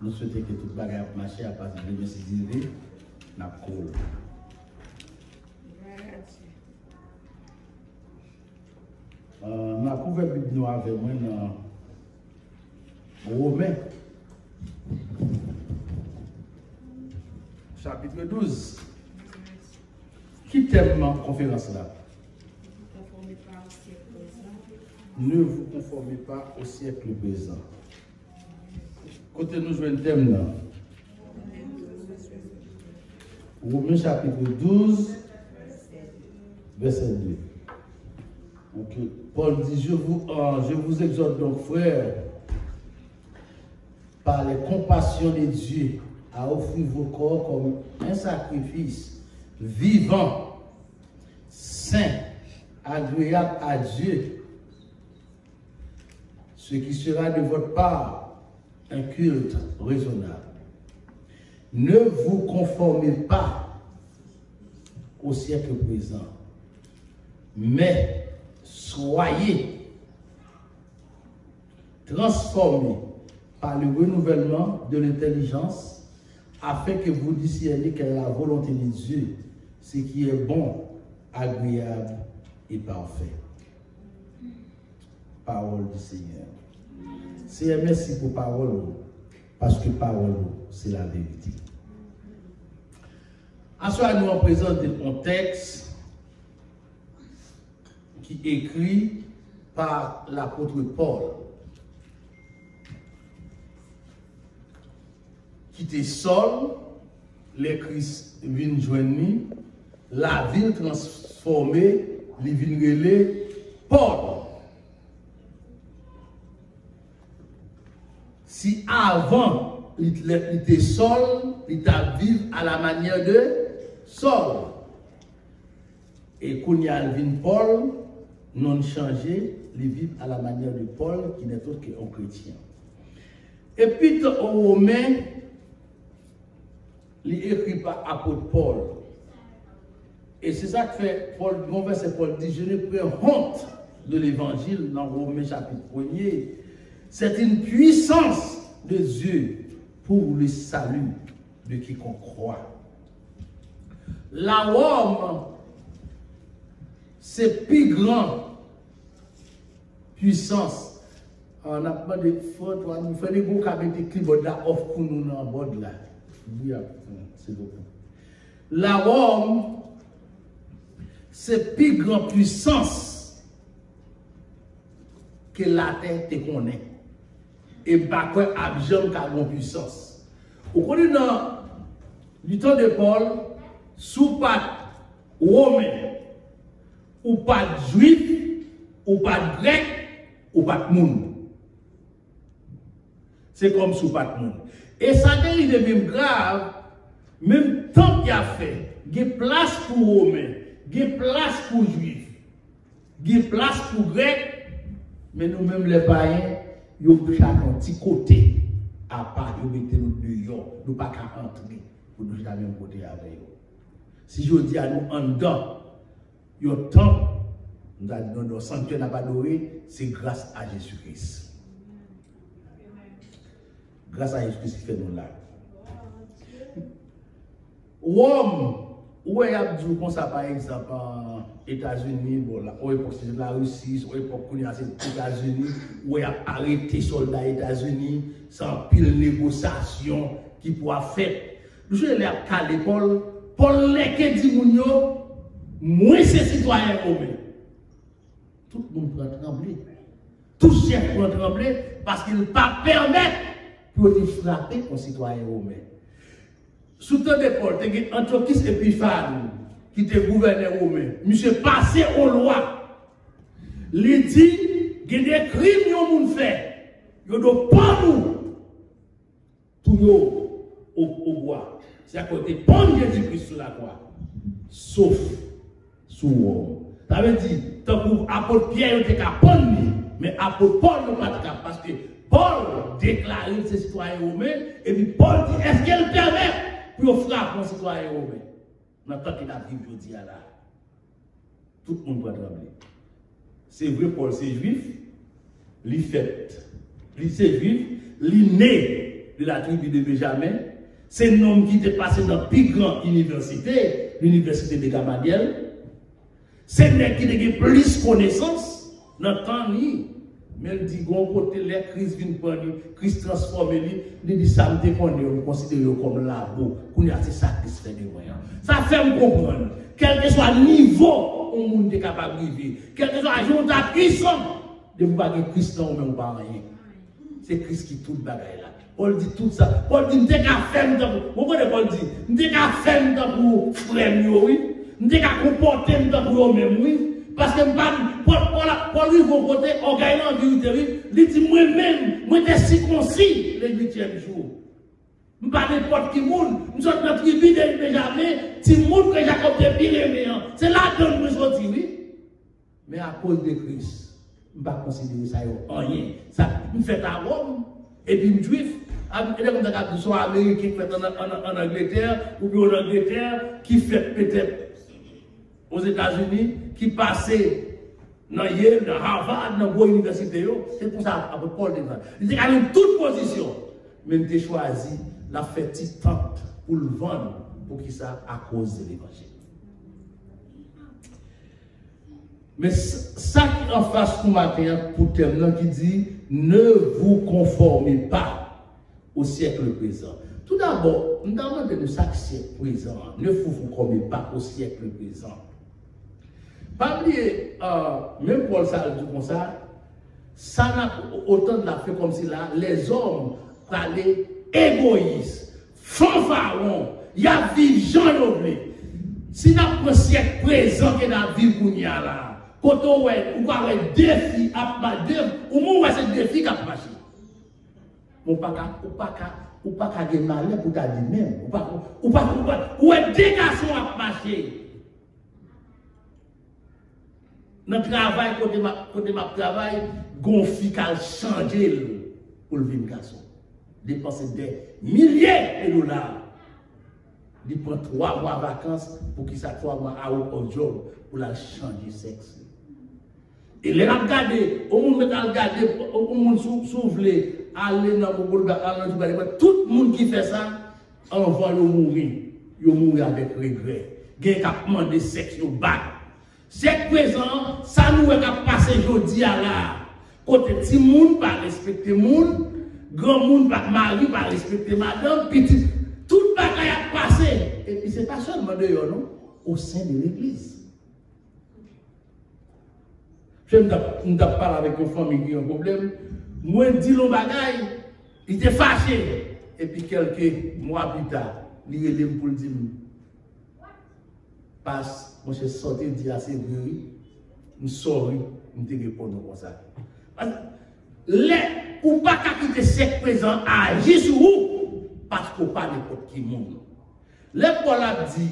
nous souhaitons que tout le bagage marche à partir de 2019, n'a pas cool. Ma couverte Bible nous avec moi dans Romains, chapitre 12. Qui t'aime ma conférence là? Ne vous conformez pas au siècle présent. Côté nous jouons un thème là. Romains chapitre 12, verset 2. Donc, Paul dit, je vous exhorte donc, frères, par les compassions de Dieu, à offrir vos corps comme un sacrifice vivant, saint, agréable à Dieu, ce qui sera de votre part un culte raisonnable. Ne vous conformez pas au siècle présent, mais soyez transformés par le renouvellement de l'intelligence afin que vous discerniez quelle est la volonté de Dieu, ce qui est bon, agréable et parfait. Parole du Seigneur. Seigneur, merci pour parole, parce que parole, c'est la vérité. Ensuite, nous présente un texte qui est écrit par l'apôtre Paul, qui était seul, les Christ viennent joindre, la ville transformée, les vignes relais, Paul. Si avant, il était seul, il était vivre à la manière de Saul. Et quand il y a Paul, non changé, il vit à la manière de Paul, qui n'est autre qu'un chrétien. Et puis, au Romain, il écrit par apôtre Paul. Et c'est ça que fait Paul, mon verset Paul dit, je ne prends honte de l'évangile dans Romains chapitre 1er. C'est une puissance de Dieu pour le salut de quiconque croit. La Rome, c'est plus grand puissance. On a pas de faute, on fait des beaux cabinets de clips là, off pour nous dans le bord là. Oui, c'est beaucoup. La Rome, c'est plus grand puissance que la terre te connaît. Et pas quoi abjam qu'a une puissance. Vous connaissez dans du temps de Paul, sous pas romain, ou pas juif, ou pas grec, ou pas de monde. C'est comme sous pas de monde. Et ça devient même grave, même tant qu'il a fait, il y a place pour romain, il y a place pour juif, il y a place pour grec, mais nous-mêmes les païens, nous avons chacun petit côté, à part, nous mettons nous dehors, nous ne pouvons pas entrer pour nous faire le même côté avec eux. Si je dis à nous en dedans, il y a temps, nous avons dit nos sanctuaires n'a pas adoré, c'est grâce à Jésus-Christ. Grâce à Jésus-Christ qui fait nous là. Rome, où est-ce que comme ça par exemple en États-Unis, bon là, où est la Russie, où est-ce les États-Unis, où est arrêté soldats États-Unis, sans pile négociation qui pourra faire. Je l'ai à l'école, Paul Leke dit mounio, moi c'est citoyen romain. Tout le monde peut trembler. Tout chef peut trembler parce qu'il ne peut pas permettre pour frapper aux citoyens romains. Sous temps de Paul, il y a Antiochus Epiphanes qui était gouverneur romain. Monsieur passé aux lois. Il dit qu'il y a des crimes que vous faites. Vous ne doivez pas nous tout au bois. C'est à côté de Jésus-Christ sur la croix. Sauf sous Rome. Ça veut dire, tant que l'apôtre Pierre était capable, mais l'apôtre Paul n'est pas capable. Parce que Paul déclare ses citoyens romains, et puis Paul dit, est-ce qu'elle permet pour frapper un citoyen romain? Dans le temps qu'il a vécu, je dis là, tout le monde doit trembler. C'est vrai, Paul, c'est juif, il fait, il c'est juif, il né de la tribu de Benjamin. C'est un homme qui était passé dans la plus grande université, l'université de Gamaliel. C'est un homme qui a plus de connaissances dans le temps. Mais il dit, qu'on côté, les crises viennent prendre, crise transformée, il dit, ça me déconne, on considère comme labo, qu'on a satisfait de moyens. Ça fait me comprendre, quel que soit le niveau où on est capable de vivre, quel que soit la puissance, de vous pas de Christ ou même pas rien. C'est Christ qui tout le bagaille là. Paul dit tout ça. Paul dit, m'te ka faire m'te pour. Vous comprenez Paul dit, m'te ka faire m'te pour frère oui. M'te ka comporter m'te pour même oui. Parce que Paul lui vont côté organiser en vérité, il dit moi-même, moi t'es circoncis le 8e jour. M'pas n'importe qui monde, nous sommes notre tribu de Benjamin, si monde que Jacob de Pyrénées, c'est là que nous sortis oui. Mais à cause de Christ, je ne vais pas considérer ça rien. Ça me fait à Rome, et puis je suis juif. Et là, comme soit américain qui fait en Angleterre, ou bien en Angleterre, qui fait peut-être aux États-Unis, qui passait dans Yale, dans Harvard, dans vos universités. C'est pour ça que Paul dit. Il dit qu'il y a toute position. Mais il a choisi la fête tente pour le vendre, pour qui ça, à cause de l'évangile. Mais ça qui en face pour matin, pour terminer, qui dit, ne vous conformez pas au siècle présent. Tout d'abord, nous demandons de nous siècle présent. Ne vous conformez pas au siècle présent. Pas oublier, même Paul ça dit comme ça n'a autant de la fait comme si là, les hommes allaient égoïstes, fanfarons, il y a vie Jean Noblé. Si nous avons un siècle présent que dans la vie qu'on y a là, quand on a un défi à marcher, au moment où c'est défi qui a marché. Ou pas qu'à malheur pour ta vie même. Ou est des garçons à marcher. Dans le travail, côté ma travail, gonfi qu'à changer pour le vivre garçon. Dépenser des milliers de dollars. Il prend 3 mois de vacances pour qu'il soit 3 mois à au job pour la changer sexe. Et les regarder, au monde regarder, au monde souffler, aller dans le boulot, tout le monde qui fait ça, on va le mourir. Il mourir avec regret. Il y a un capement de sexe au bas. C'est présent, ça nous a passé aujourd'hui à là. Côté petit monde, pas respecter monde, grand monde, pas mari, pas respecter madame, petit. Tout le bagage a passé. Et puis ce n'est pas seulement d'ailleurs, non? Au sein de l'église. Je ne parle avec une famille qui a un problème. Moi, je dis le bagage, il était fâché. Et puis quelques mois plus tard, il est pour le dire, passe, moi je sorti dit assez vrai, je sorry, je te réponds comme ça. Les ou pas quitter ce présent agir sur vous, parce qu'on pas n'importe qui monde. Les Paul a dit,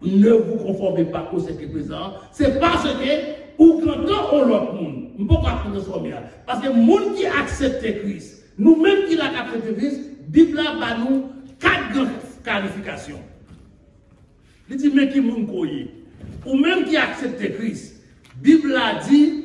ne vous conformez pas au siècle présent, c'est parce que ou quand on l'autre monde, on ne peut pas transformer. Parce que le monde qui accepte Christ, nous-mêmes qui l'avons accepté Christ, la Bible a nous 4 grandes qualifications. Il dit, mais qui monde croyez? Ou même qui accepte Christ, la Bible a dit,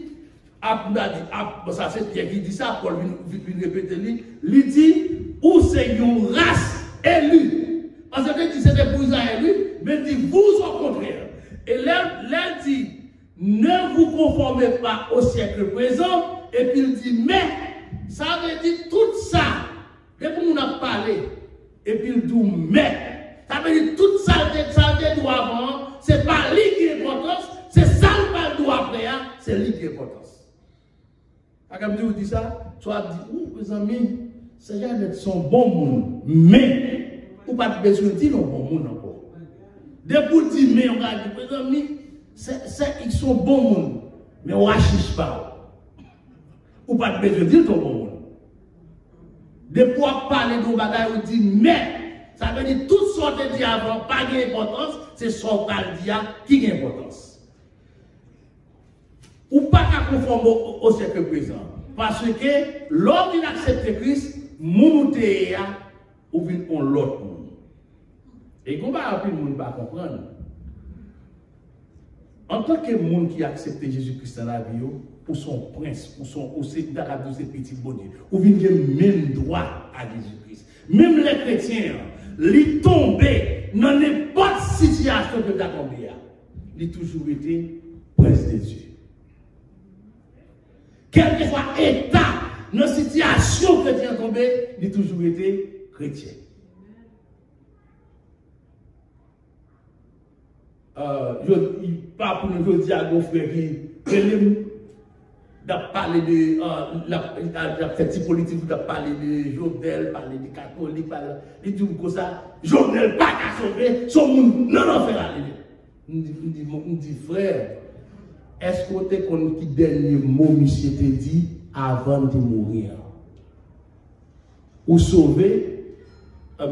ça c'est Pierre qui dit ça, Paul vient répéter, il dit, ou c'est une race élue. Parce que dit c'est des paysans élus, mais il dit, vous au contraire. Et là, il dit, ne vous conformez pas au siècle présent, et puis il dit, mais, ça veut dire tout ça, depuis qu'on a parlé, et puis il dit, mais, ça veut dire tout ça, ça doit avant, c'est pas lui qui est importance, c'est ça le doit après, c'est lui qui est importance. Quand vous dites ça, tu vas dire, mes amis, c'est gens d'être son bon monde, mais, ou pas besoin de dire non bon monde encore. Depuis dire, mais on va dire, mes amis, ils sont bons monde, mais on ne pas. Ou pas besoin de dire ton bon monde. Depuis on parle de bagaille, on dit, mais, ça veut dire toutes sortes de diamants, pas d'importance, c'est son caldia qui a importance. Ou pas qu'à conformer au siècle présent. Parce que l'homme qui accepte Christ, monter ou bien on l'autre monde. Et qu'on va appeler le monde pas comprendre. En tant que monde qui accepte Jésus-Christ dans la vie, pour son prince, pour son d'Arabie de ses petits bonnets. Ou venir même droit à Jésus-Christ. Même les chrétiens, ils tombés dans n'importe situation que tu as tombé. Ils ont toujours été prince de Dieu. Quel que soit l'état, dans la situation que tu as tombé, ils ont toujours été chrétiens. Pas pour nous dire à mon frère qui de parler de la petite politique, de parler de Jovenel, parler de catholique, il dit comme ça, Jovenel pas qu'à sauver, son monde non fait aller. On dit frère, est-ce qu'on te connaît qui dernier mot monsieur te dit avant de mourir? Ou sauver,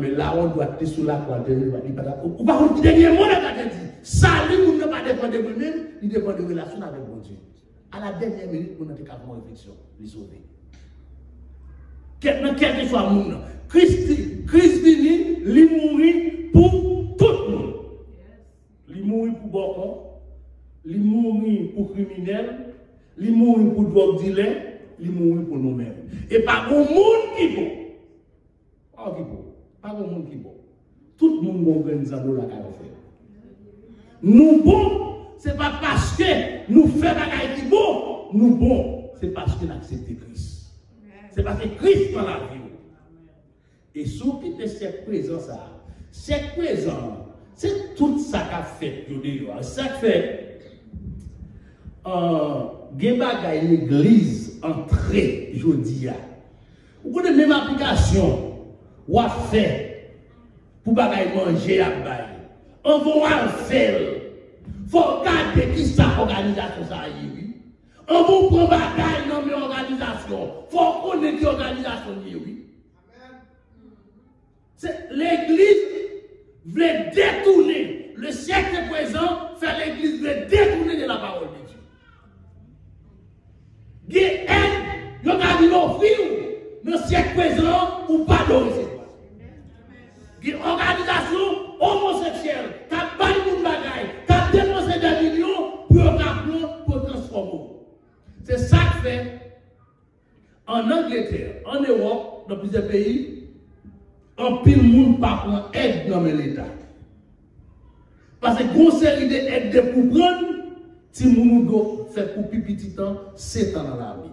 mais là on doit être sur la croix de Dieu. Ou par contre, dernier mot là dit, ça lui ne pas dépendre de lui-même, il dépend de relation avec mon Dieu. À la dernière minute, on a des cas de réflexion, les sauver. Quel que soit le monde, Christ vini, il mourit pour tout le monde. Il mourit pour bon, il mourit pour criminel, il mourit pour drogue dealer, il mourit pour nous-mêmes. Et pas au monde qui est bon. Pas au monde qui est bon. Tout le monde organise la carrière. Nous bon. Ce n'est pas parce que nous faisons des choses bon, nous bon, c'est parce que nous acceptons Christ. C'est parce que Christ dans la vie. Et sous qui est cette présence, cette présence, c'est tout ça qu'a fait. Ça fait, l'église entrée, je dis. Vous avez même application, ou à faire, pour manger à bail. On va faire. Il faut regarder qui ça organisation ça oui. On vous prend bagaille dans mes organisations. Il faut connaître qui organisation oui. L'église voulait détourner le siècle présent, faire l'église voulait détourner de la parole de Dieu. Il y a elle, il y a dit l'offrir le siècle présent ou pas de recevoir. Il y a une organisation homosexuelle qui a pas de bagaille. Dépenser des millions pour transformer. C'est ça que fait en Angleterre, en Europe, dans plusieurs pays, en pile monde pas prendre aide dans l'État. Parce que grosse série d'aide pour prendre, si nous fait pour petit temps, 7 ans dans la vie.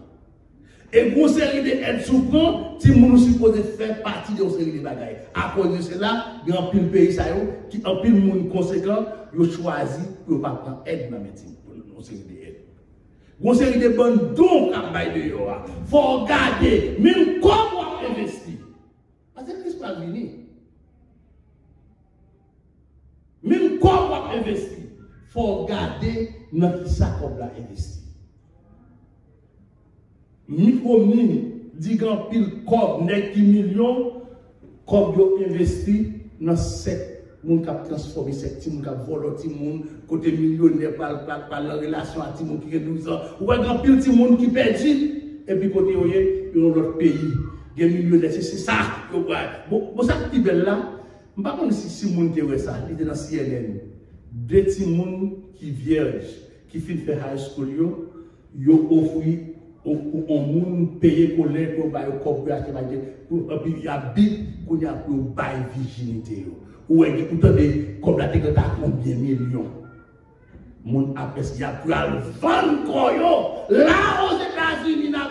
Et grosse série d'aide sous prend, si nous supposons faire partie de une série de bagailles. À cause de cela, il y a un pile pays qui en pile monde conséquent. Ils ont choisi pour ne pas prendre aide dans la médecine, pour une série d'aide. Une série de bonnes dons à bail de Yoa. Il faut regarder, même comment on investit. Parce que Christ pas venu. Même comment on investit. Il faut regarder notre sac qu'on a investi. Micro-mine, dit grand pile, comme n'est qui millions, comme ils ont investi dans cette. Moun kap transformé cette team, kap volé ti moun, côté millionnaire par la relation à ti moun qui a 12 ans. Ou pas grand pile ti moun qui perdu, et puis côté oye, dans l'autre pays, il y a millionnaire, c'est ça. Bon, ça qui belle là, je ne sais pas si moun qui ça, il était dans CNN. Deux ti moun qui vierge, qui fin faire high school yo offri au moun payer pour l'aide pour bailler coopérative pour puis il y a bit qu'on y a pour bailler virginité. Ou est-ce que vous avez comme la tête combien de millions? Mon après, il y a plus à vendre là aux États-Unis, là,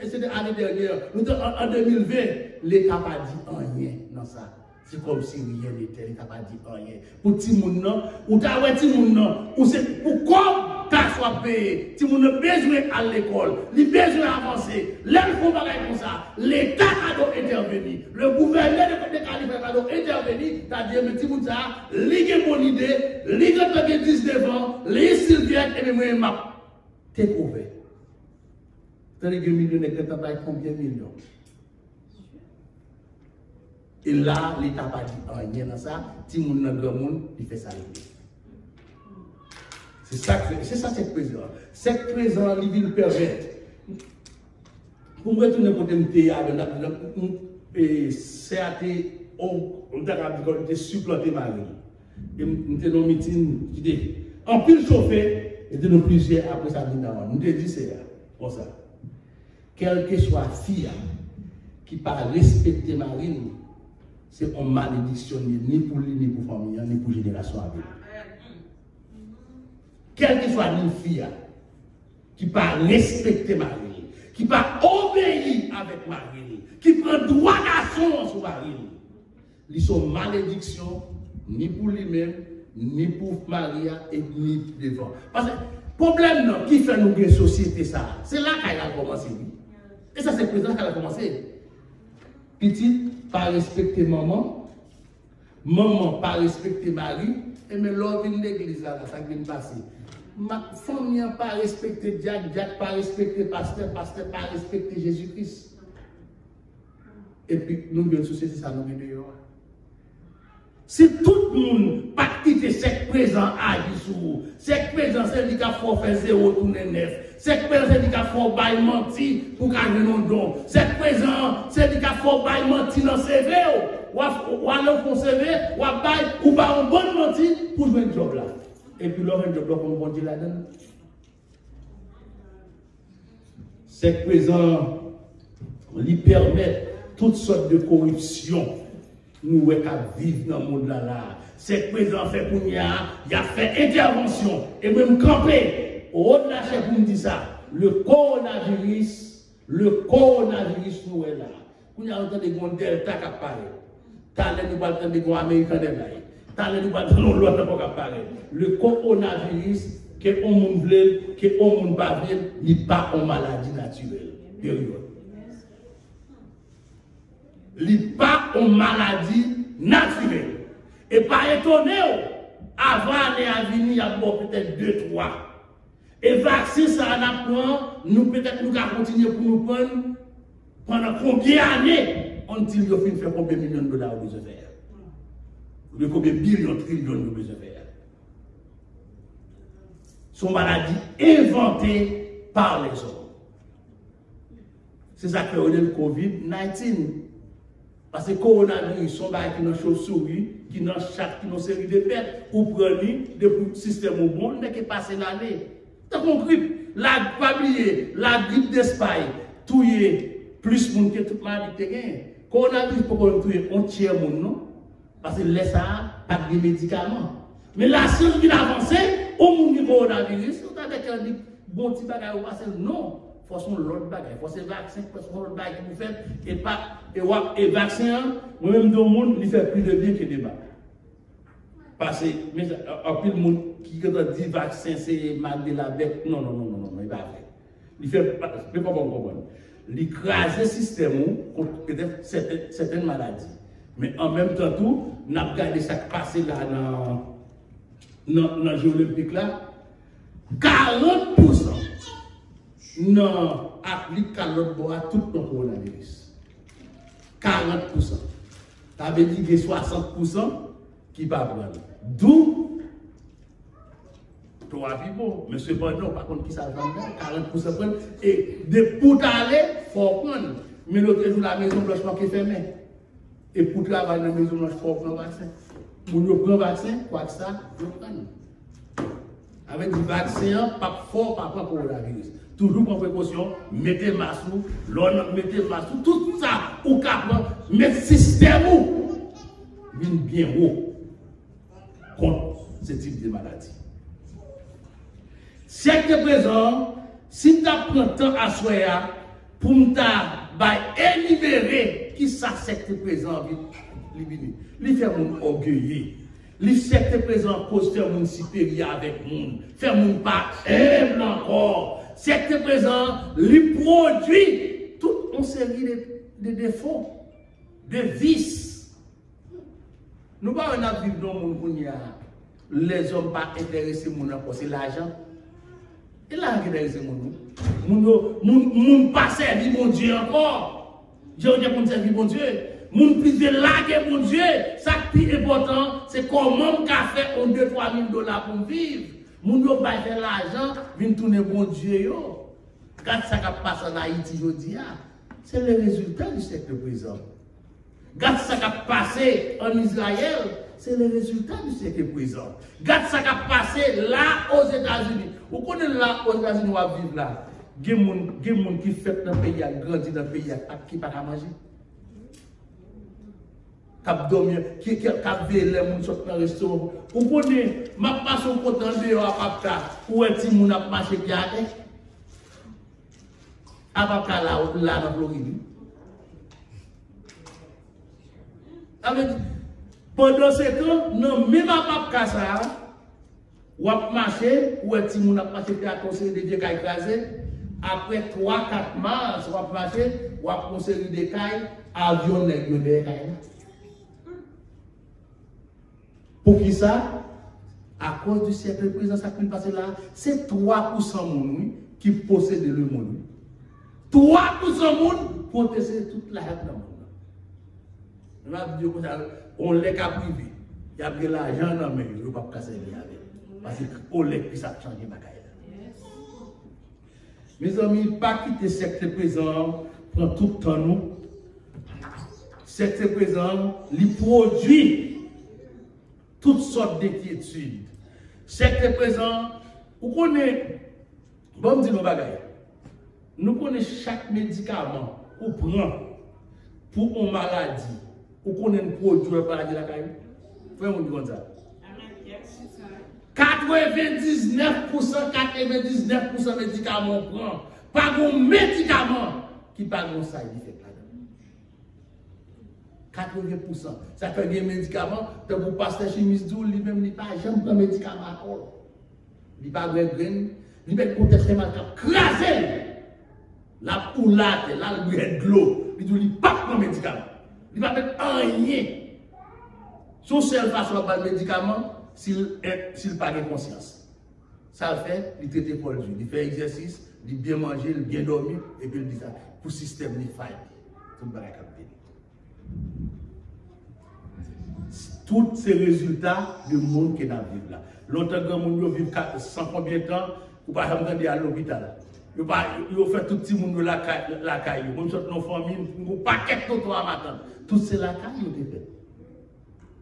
c'était l'année dernière, en 2020, l'État n'a pas dit rien dans ça. C'est comme si rien n'était, l'État n'a pas dit rien. Pour tout le monde, ou t'as ouais tout le monde, ou c'est pour comme t'as soit payé, tout le monde a besoin à l'école, il a besoin d'avancer, l'aide pour parler comme ça, l'État a donc intervenu, le gouverneur de Californie a donc intervenu, c'est-à-dire, mais tout le monde a, ligue mon idée, ligue de 19 ans, les Sylvienne et moi, m'a t'es couvert. C'est-à-dire que millionnaire, t'as pas combien de millions? Et là, l'État n'a pas dit rien dans ça. Si moun nan grand monde, il fait ça. C'est ça que c'est ça cette présence. Cette présence, il veut permettre. Pour me retourner pour me CAT, on a supplanté Marie. Et nous avons un meeting qui dit, en pile chauffé, Et de nous plusieurs après ça, nous te dit c'est comme ça. Quelle que soit fille qui pas respecter Marine, c'est une malédiction ni pour lui, ni pour famille, ni pour génération à venir. Quelle que soit une fille qui pas respecter Marine, qui pas obéir avec Marine, qui prend droit d'action sur Marine, ils sont malédiction ni pour lui-même, ni pour Maria et ni devant. Parce que le problème non, qui fait nous une société ça, c'est là qu'elle a commencé. Et ça c'est présent qu'elle a commencé. Petite, pas respecter maman, maman, pas respecter Marie, et mais l'homme vient de l'église là, ça vient de passer. Ma famille n'a pas respecté Jack, Jack pas respecté pasteur, pasteur pas respecté Jésus-Christ. Et puis nous avons une société, ça nous met dehors. Si tout le monde pas quitter ce présent à Gisou, ce présent c'est dit qu'il faut faire 0 tourner 9, ce présent c'est dit qu'il faut bailler mentir pour gagner nos dons, ce présent c'est dit qu'il faut bailler mentir dans CV, ou aller pour CV, ou bailler ou pas un bon mentir pour jouer un job là. Et puis l'autre job là comme on dit là-dedans. Ce présent lui permet toutes sortes de corruption. Nous vivons dans le monde là. C'est présent fait pour il a fait intervention et même camper. Au-delà de pour nous dire ça, le coronavirus nous est là. Nous avons entendu des Delta qui apparaît. Talent nous pas entendre des Américains de là. Talent nous pas entendre l'autre qui apparaît. Le coronavirus que on monde veut, que on monde pas veut, n'est pas une maladie naturelle. Période. Il n'est pas une maladie naturelle. Et pas étonné, avant l'année à venir, il y a peut-être 2, 3. Et vaccin, ça en apprend, nous peut-être nous allons continuer pour nous prendre pendant combien d'années on dit qu'il faut faire combien de millions de dollars besoin de faire. De combien de billions, trillions de besoin de faire. C'est une maladie inventée par les hommes. C'est ça que on dit le COVID-19. Parce que le coronavirus, sont qui dans chauve-souris, qui dans chaque qui dans série de pertes, ou prenez depuis système au bon, n'est que passé l'année. T'as compris? La grippe d'Espagne, tout est plus de monde que toute maladie que gagne. Coronavirus, pourquoi on tuer un tiers monde, non? Parce que laisse ça, pas de médicaments. Mais la science qui avance, au monde du coronavirus, on a dit bon petit bagage au passé, non. Il faut l'autre bagage, il faut ces vaccins, il faut l'autre bagage qui vous fait, et vaccin, moi-même dans le monde, il fait plus de bien que de mal. Parce que, en plus, le monde qui dit vaccin, c'est mal de la bête, non, il n'est pas vrai. Il fait pas comprendre. Il écrase le système contre peut-être certaines maladies. Mais en même temps, tout, on a regardé ça qui passé là dans les Jeux Olympiques là, 40%. Non, applique à l'autre bois tout le coronavirus. 40%. Ça veut dire que 60% qui ne va pas prendre. D'où, toi, bon, mais cependant, par contre, qui ça va 40% prendre. Et pour aller, il faut prendre. Mais l'autre jour, la maison blanche qui est fermée. Et pour travailler dans la maison blanche, il faut prendre le vaccin. Pour nous prendre le vaccin, quoi que ça, je prends. Avec du vaccin, pas fort, pas pour le coronavirus. Toujours en précaution, mettez masque, mettez masque, tout ça, ou capable, mettez système bien haut contre ce type de maladie. C'est que présent, si tu prends le temps à soya pour éliminer qui ça c'est que présent, il fait mon orgueilleux. Il fait que présent cause faire mon supérieur avec mon, faire mon pas humble encore. C'est que présent, il produit toute une série de défauts, de vices. Nous ne pouvons pas vivre dans le monde où les hommes pas intéressés à c'est l'argent. Et là, qui intéresse le monde. Moun pas servi mon Dieu encore. Je veux dire qu'on servi mon Dieu. Moun plus de laguer mon Dieu. Ça qui est important, c'est comment on fait 2-3 000 dollars pour vivre. Moun yo pas faire l'argent, vient tourner bon Dieu yo. Quand ça qui passe en Haïti aujourd'hui, c'est le résultat du siècle présent. Quand ça qui passe en Israël, c'est le résultat du siècle présent. Regarde ça qui a passé là aux États-Unis. Vous connaissez là aux États-Unis, on va vivre là. Il y a des gens qui fait dans le pays, qui grandit dans le pays, qui ne peuvent pas manger. Qui a vu les gens sortir dans le restaurant. Vous connaissez, je passe au côté de Papka, où est-ce que les gens marché bien à Papka là dans Floride. Pendant ce temps, non, même à Papka ça, ou à marcher, ou est-ce que les gens marché bien à conseiller des vieux qui écrasés. Après 3-4 mars, on va marcher, on va conseiller des cailles, avion des cailles. Pour qui ça? À cause du siècle présent, ça qui passe là, c'est 3% de monde qui possède le monde. 3% de monde possède toute la haine dans le monde. On l'a qu'à privé. Il y a de l'argent dans le monde, il ne peut pas casser les avec. Parce qu'on l'a qui ça change les bagailles. Mes amis, pas quitter le siècle présent, prend tout le temps nous. Siècle présent, il produit toutes sortes d'inquiétudes. Siècle présent, vous connaissez, bon, dis nos bagailles. Nous connaissons chaque médicament qu'on prend pour une maladie. Vous connaissez un produit pour la maladie de la caille. Frère, on dit comme ça. 99% médicaments on prend. Pas un médicament qui pas un side effect. 80%. Ça fait des médicaments, donc vous passez chez Misdou, lui-même, il n'a pas jamais un médicament à col. Il n'a pas de graine, il n'a pas de contexte crasé. La poulate, la graine de l'eau, il n'a pas de médicament. Il ne va pas mettre rien. Son seul façon de faire le médicament, s'il n'a pas de conscience. Ça le fait, il traite pour lui. Il fait exercice, il bien manger, il bien dormir, et puis il dit ça. Pour le système, il faille. Tout le monde tous ces résultats du monde qui est dans la vie là. Longtemps que nous vivons 100 combien de temps, ou pas aller à l'hôpital. Ils fait tout le monde la caille. Nous sommes nos familles, nous paquet tout le matin. Tout c'est la caille fait.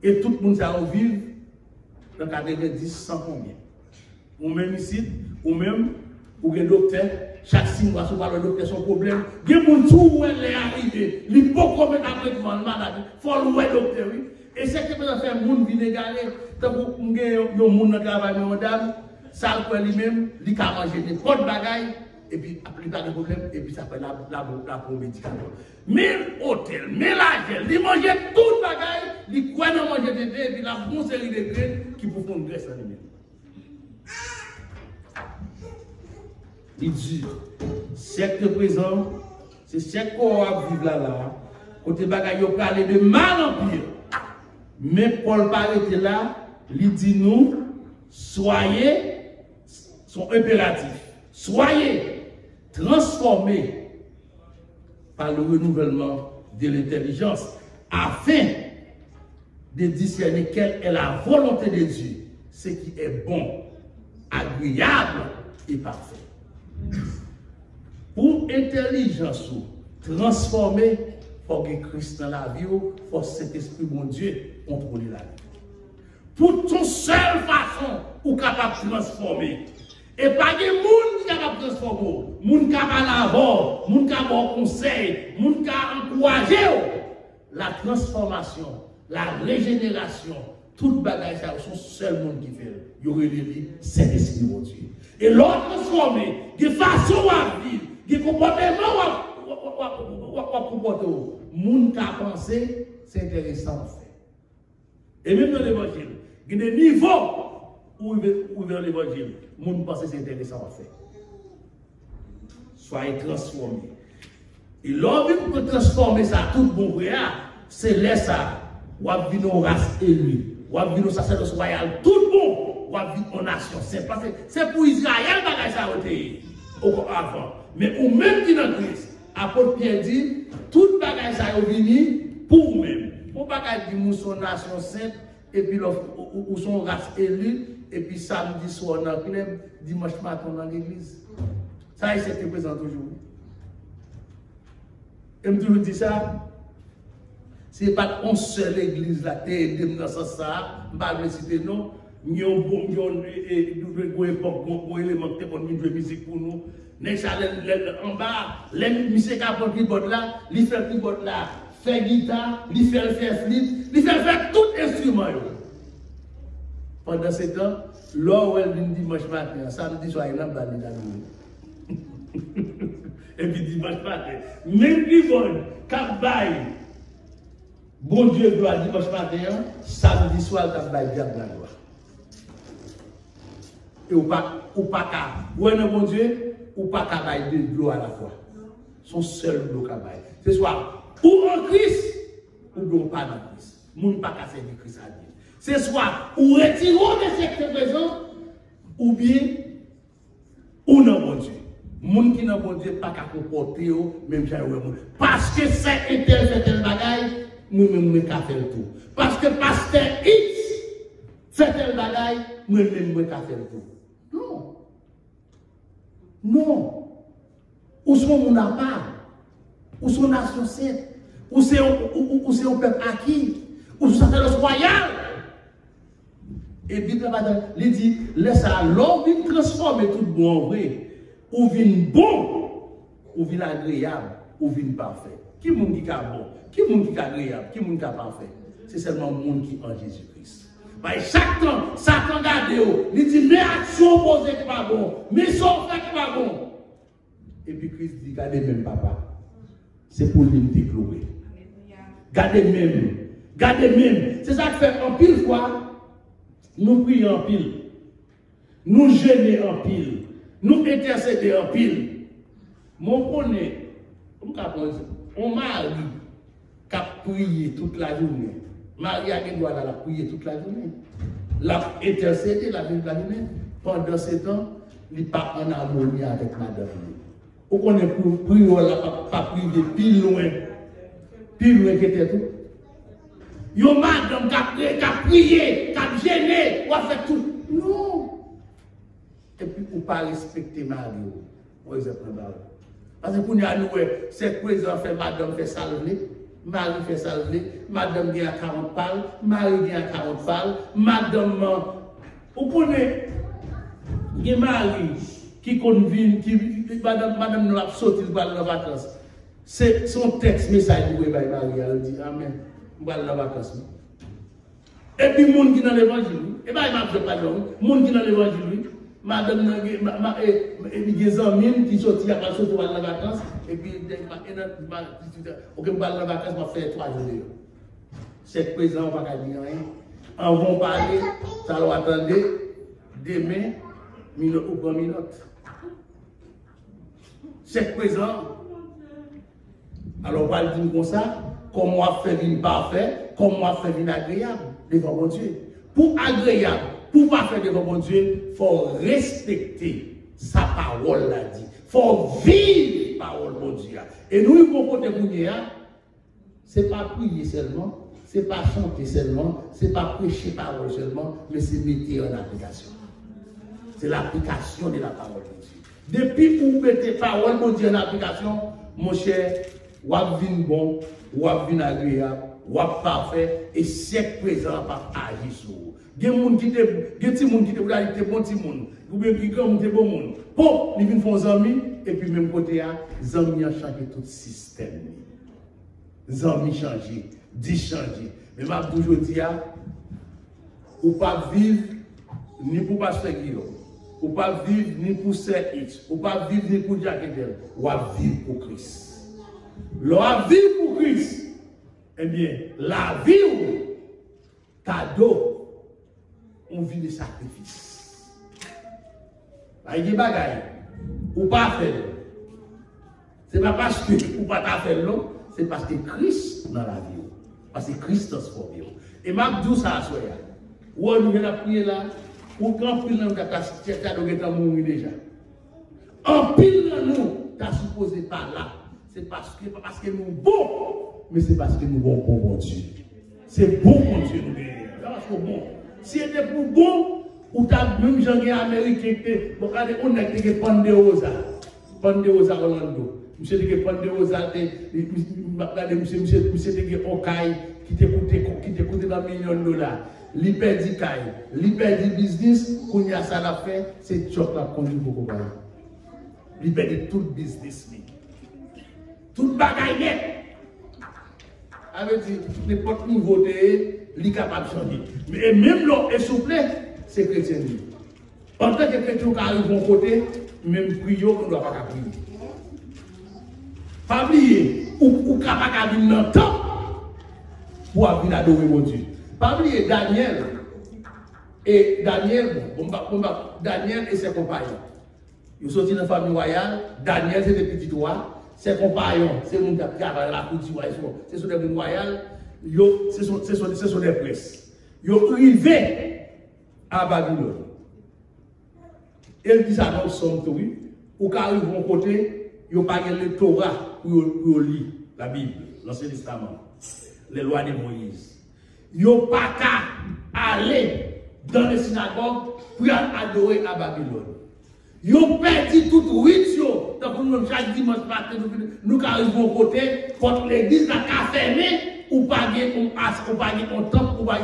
Et tout le monde ça vivre dans 90, 100 combien. Ou même ici, ou même, ou un docteur, chaque 6 mois, si on parle de docteur, son problème, il y a des gens qui sont arrivés, ils ne peuvent pas mettre un traitement de maladie, il faut le docteur. Et c'est ce que peut faire les gens qui viennent égaler, tant que vous avez des gens qui travaillent, madame, ça peut lui-même, il peut manger des potes de bagailles, et puis il n'y a pas de problème, et puis ça fait la pour médicament. 1000 hôtels, 1000 agents, ils mangent tout de bagailles, ils croient dans manger des dés, et puis la bonne série de graines qui vous font graisse en lui-même. Il dit, siècle présent, c'est siècle qu'on va vivre là, côté bagaille, on parle de mal en pire. Mais Paul paraît là, il dit nous, soyez, son impératif, soyez transformés par le renouvellement de l'intelligence, afin de discerner quelle est la volonté de Dieu, ce qui est bon, agréable et parfait. Pour intelligence transformer, il faut que Christ dans la vie, il faut que cet esprit bon Dieu contrôler la vie. Pour ton seule façon, ou capable de transformer. Et pas de monde qui est capable de transformer. Monde qui a l'avoir, monde qui a bon conseil, monde qui a encouragé. La transformation, la régénération, toute bagaille, c'est son seul monde qui fait. Il y aurait dit, c'est l'esprit bon Dieu. Et l'autre transformé, de façon à vivre, de comportement à comporter. Moun qui a pensé, c'est intéressant à faire. Et même dans l'évangile, il y a des niveaux où vers l'évangile, moun pense c'est intéressant à faire. Soyez transformés. Et l'homme pour transformer ça, tout bon vrai, c'est laisser ça. Ou à vivre nos races élues, ou à vivre nos sacerdoces royales, tout bon, ou à vivre en nation. C'est pour Israël bagage ça avant. Mais ou même qui dans Christ, apôtre Pierre dit, tout bagage ça est venu pour vous-même. Pour bagage dit nous sommes nation sainte, et puis ou son race élue, et puis samedi soir dans le club, dimanche matin dans l'église. Ça, c'est présent aujourd'hui. Et je toujours dis ça. Ce n'est pas une seule église là, qui est dans ce sens, je ne vais pas citer non. Nous avons une époque, nous avons une musique pour nous. En bas, les musiques qui ont keyboard là, ils font keyboard là, fait guitare, ils font flip, ils font faire tout instrument. Pendant ce temps, l'or elle vient dimanche matin, samedi soir, il n'a pas de la et puis dimanche matin, même keyboard, cap bail, bon Dieu gloire dimanche matin, samedi soir, cap bail, diable la gloire. Et ou pas qu'à, ouais non bon Dieu, ou pas qu'à bail de l'eau à la fois. Son seul l'eau qu'à bail. C'est soit ou en Christ, ou non pas dans Christ. Moun pas qu'à servir Christ à Dieu. C'est soit ou retirons de cette présent, ou bien, ou non bon Dieu. Moun qui n'a bon Dieu pas qu'à comporter, même j'ai moun. Parce que c'est un tel bagaille, nous-mêmes nous qu'à faire tout. Parce que pasteur X fait tel bagaille, nous-mêmes nous qu'à faire tout. Non. Non. Où sont mon appart? Où sont nation sainte? Où c'est un peuple acquis? Où sont sacerdoce royal? Et puis, il dit, laisse à l'homme vient transformer tout bon en vrai. Ou vient bon, ou vient agréable, ou vient parfait. Qui est qui est bon? Qui est qui est agréable? Qui est qui est parfait? C'est seulement le monde qui est en Jésus-Christ. Chaque temps, Satan garde, il dit, mes actions posées qui pas bon, mes sorts faits qui pas bon. Et puis Christ dit, gardez même papa. C'est pour lui me déclarer. Gardez même. Gardez même. C'est ça qui fait en pile fois, nous prions en pile. Nous jeûnons en pile. Nous intercédons en pile. Mon connaît, on mari qui a prié toute la journée. Marie a droit à la prier toute la journée. La intercédé la journée. Pendant ce temps, il n'est pas en harmonie avec madame. Ou qu'on est pour prier, pas prier plus loin que était tout. Yo madame qui a prié, qui a gêné, ou a fait tout. Non. Et puis, ou pas respecter Marie. Par exemple, parce que pour nous, c'est présent fait madame fait salver. Marie fait salver, madame vient à 40 balles, Marie vient à 40 balles, madame, vous connaissez, il y a Marie qui convient, madame nous a sauté dans la vacances. C'est son texte, message de Marie, elle dit Amen, nous allons dans la vacances. Et puis, les gens qui sont dans l'évangile, et bien, il m'a fait pas de les gens qui sont dans l'évangile, madame, il y a des amis qui sortent dans la vacances. Et puis, ok, je vais dans la vacance, je vais faire 3 jours. C'est présent, on va pas dire rien. On va parler, ça va attendre demain, minute ou 3 minutes. C'est présent. Alors, on va dire comme ça, comment on fait une parfait, comment on fait une agréable devant mon Dieu. Pour agréable, pour pas faire devant mon Dieu, il faut respecter sa parole, l'a dit. Il faut vivre la parole de Dieu. Et nous, nous comprenons que ce n'est pas prier seulement, ce n'est pas chanter seulement, ce n'est pas prêcher parole seulement, mais c'est mettre en application. C'est l'application de la parole de Dieu. Depuis que vous mettez la parole de Dieu en application, mon cher, vous avez bon, vous avez agréable, vous avez parfait, et c'est présent par agir sur vous. Il y a des gens qui te bon petit monde, ou bien qui comme des bon monde. Bon, ils viennent faire des amis, et puis même côté, les amis ont changé tout le système. Les amis ont changé, dit changer. Mais ma toujours dit, ou pas vivre ni pour Pasteur Guillaume, ou pas vivre ni pour CX, ou pas vivre ni pour Jacques Edel, ou à vivre pour Christ. L'on vivre pour Christ, eh bien, la vie, cadeau, on vit des sacrifices. Il y a des bagailles, ou pas faire. Ce n'est pas parce que ou pas faire l'eau, c'est parce que Christ dans la vie. Parce que Christ transforme. Et ma dit ça à soi. Ou on vient à prier là, ou quand pile dans ta mourir déjà. En pile dans nous, tu as supposé pas là. C'est parce que nous bon, mais c'est parce que nous bon pour bon Dieu. C'est bon pour Dieu nous gagner. Parce que bon. Si c'était pour bon, ou t'as même gens américains qui on a été Pandeosa Orlando. Monsieur te prendre de Rosal, monsieur te Okaï, qui t'écoute dans millions de dollars. Li perdi Kaï, li perdi business, qu'on y a ça la fait, c'est choc la conduit beaucoup pas. Li perdi tout business. Tout bagaille net. Avec dit, n'importe nouveauté, li capable de changer. Mais même l'homme est souple, c'est chrétien. En tant que chrétien qui arrive de mon côté, même prier, on ne doit pas prier. Pas oublier, ou capable de venir dans le temps pour venir adorer mon Dieu. Pas oublier Daniel. Et Daniel et ses compagnons. Ils sont sortis dans la famille royale. Daniel, c'est des petits rois. Ses compagnons, c'est les gens qui travaillent la cour du roi. Ce sont des gens royaux. Ce sont des princes. Ils sont arrivés à Babylone. Et ils annoncent son tour. Ou quand ils vont côté, ils n'ont pas le Torah pour lire la Bible, l'Ancien Testament, les lois de Moïse. Ils n'ont pas qu'à aller dans les synagogues pour adorer à Babylone. Ils ont perdu tout rituel. Donc, nous, chaque dimanche matin, nous arrivons au côté, quand l'église a fermé, ou pas un temple, ou pas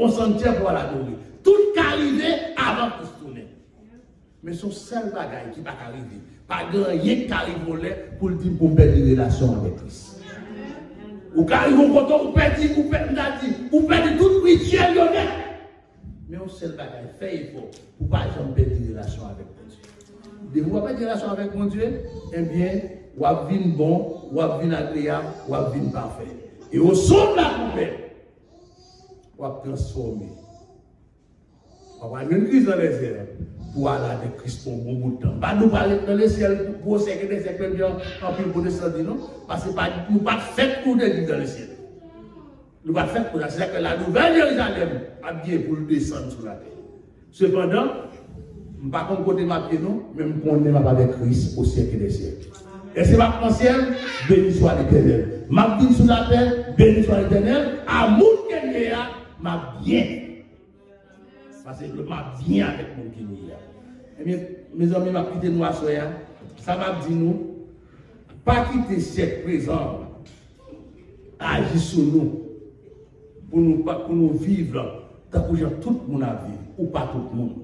un sanctuaire pour l'adorer. Tout est arrivé avant que se tourne. Mais son seul bagage qui va arriver, pas grand rien qui arrive pour le dire pour perdre des relations avec Christ. Ou quand ils vont content, ou perdre tout rituel. Mais on seul bagage, fait effort pour pas jamais perdre des relations avec Dieu. De vous avoir des relations avec mon Dieu, eh bien, ou à vivre bon, ou à vivre agréable, ou à vivre parfait. Et au son de la poubelle, ou à transformer. On va avoir une crise dans les airs pour aller avec Christ pour un bon bout de temps. Pas nous parler dans les ciels pour séquer des siècles en plus pour descendre, non? Parce que nous ne pas fait pour des dans le ciel. Nous ne pas fait pour ça. C'est que la nouvelle Jérusalem a bien pour le descendre sur la terre. Cependant, je ne pas comme côté ma pied, non, même qu'on n'est pas avec Christ au siècle des siècles. Et c'est ma ciel, béni soit l'Éternel. Ma vie sur la terre, béni soit l'Éternel. Amour qu'il y a, ma bien. Parce que je m'a bien avec mon Kenya. Eh bien, mes amis, m'a quitté nous à soya. Ça m'a dit nous, pas quitter siècle présent, agir sur nous, pour nous vivre, tant que tout le monde a vécu, ou pas tout le monde.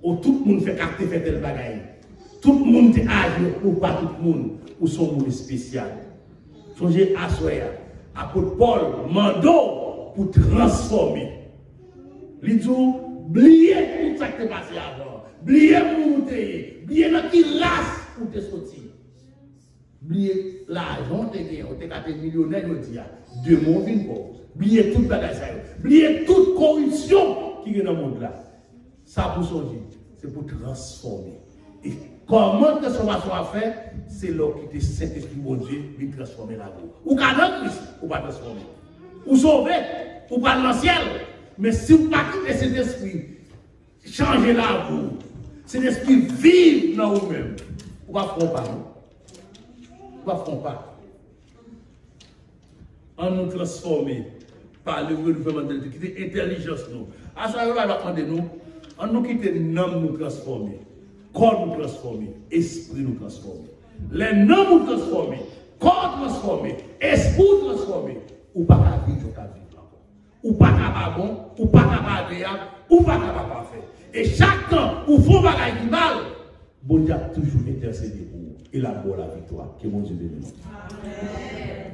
Ou tout le monde fait carte, fait tel bagaille. Tout le monde est âgé, ou pas tout le monde, ou son monde spécial. Songez à soya. Apôtre Paul, mando pour transformer. Il dit, oubliez tout ça qui est passé avant. Oubliez où tu es. Oubliez dans qui race où tu es sorti. Oubliez l'argent que tu as. Tu es millionnaire, tu dis, deux mots viennent pour. Oubliez tout le bagage. Oubliez toute corruption qui est dans le monde là. Ça pour changer, c'est pour transformer. Et comment transformation à faire, c'est là que le Saint-Esprit mon Dieu vient transformer la vie. Ou qu'à Christ, ou pas transformer. Ou sauver, ou pas dans le ciel. Mais si vous ne pas quitter cet esprit, changez la vie. Cet esprit vive dans vous-même. Vous ne ferez pas. Vous ne ferez pas. En nous transformer par le renouvellement de l'intelligence. À ce moment-là, on va demander nous, en nous quitter l'homme nous transformer, corps nous transformer, esprit nous transformer. Les noms nous transformer, corps transformer, esprit transformer, ou pas qu'à vivre, ou pas qu'à bon, ou pas qu'à agréable, ou pas qu'à parfait. Et chaque temps, où faut bagaille qui mal, bon Dieu a toujours intercédé pour vous. Et la bonne la victoire. Que mon Dieu bénisse. Amen.